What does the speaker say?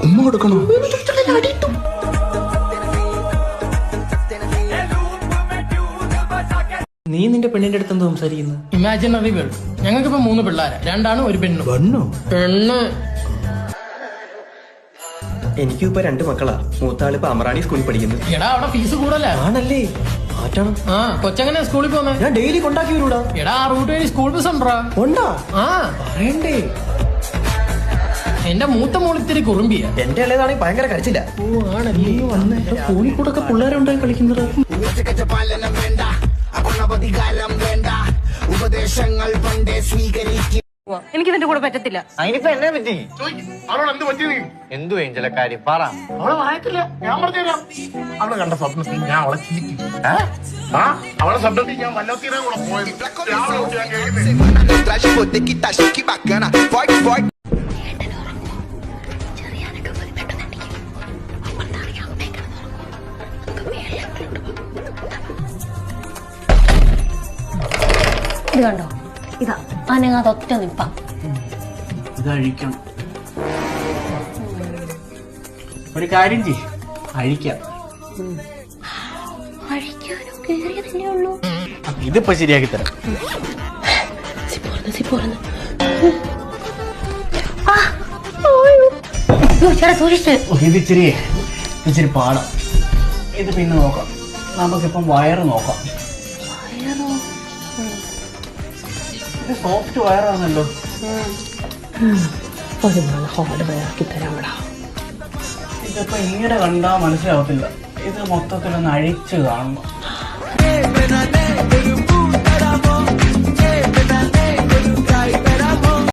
ഉമ്മ കൊടുക്കണോ? നീ നിന്റെ പെണ്ണിന്റെ അടുത്ത് എന്തോ സംസാരിക്കുന്നു? Imaginary world. ഞങ്ങൾക്കിപ്പോ 3 പിള്ളേരാ, 2 ആണും 1 പെണ്ണും. പെണ്ണ് എനിക്കും ഇപ്പൊ 2 മക്കളാ. മൂത്താളിപ്പോ അമറാണി സ്കൂളിൽ പഠിക്കുന്നു. എടാ അവിടെ ഫീസ് കൂടുതലാ. ആണല്ലേ? മാറ്റണം. ആ കൊച്ചെങ്ങനെ സ്കൂളിൽ പോന്നെ? ഞാൻ ഡെയിലി കൊണ്ടാക്കി വരൂടാ. എടാ ആ റൂട്ട് വഴി സ്കൂൾ ബസ് ഉണ്ടാ? ഉണ്ടാ? ആ പറയണ്ടേ. എന്റെ മൂത്ത മോളിത്തിരി കുറുമ്പിയ. എന്റെ ഇളയതാണെങ്കിൽ ഭയങ്കര കരച്ചില്ല. ഓ ആണല്ലേ? സ്കൂളിൽ കൂടെ ഒക്കെ പിള്ളേരുണ്ടായി കളിക്കുന്നത്. ഉപദേശങ്ങൾ പണ്ടേ സ്വീകരിക്കും. എനിക്ക് ഇതിന്റെ കൂടെ പറ്റത്തില്ല. അതിനിപ്പോ എന്നെ പറ്റി? അവളോട് എന്ത് പറ്റി? എന്തു ഏഞ്ചല കാര്യം പറ. അവളെ പറയത്തില്ല, ഞാൻ പറഞ്ഞുതരാം. അവള് കണ്ട സ്വപ്നത്തിൽ ഞാൻ അവളെ ചിരിക്കും. അവളെ സ്വപ്നത്തിൽ ഞാൻ വല്ലത്തിനെ കൂടെ പോയത് രാവിലെ ഞാൻ കേൾക്കുന്നത്. ഇത് കണ്ടോ, ഇതാ അനങ്ങാതെ ഒറ്റ നിപ്പ. ഇത് അഴിക്കണം. ഒരു കാര്യം ചെയ്യ്, അഴിക്കാം. അഴിക്കാനോ കേറിയ തന്നെ ഉള്ളൂ. ഇതിപ്പോ ശരിയാക്കി തരാം. ഇത് ഇച്ചിരി പാടാം. ഇത് പിന്നെ നോക്കാം. നമുക്കിപ്പം വയറ് നോക്കാം. സോഫ്റ്റ് വയറാണല്ലോ. ഹാർഡ് വയറാക്കി തരാമടാ. ഇതിപ്പോ ഇങ്ങനെ കണ്ടാ മനസ്സിലാവത്തില്ല. ഇത് മൊത്തത്തിലൊന്ന് അഴിച്ചു കാണണം.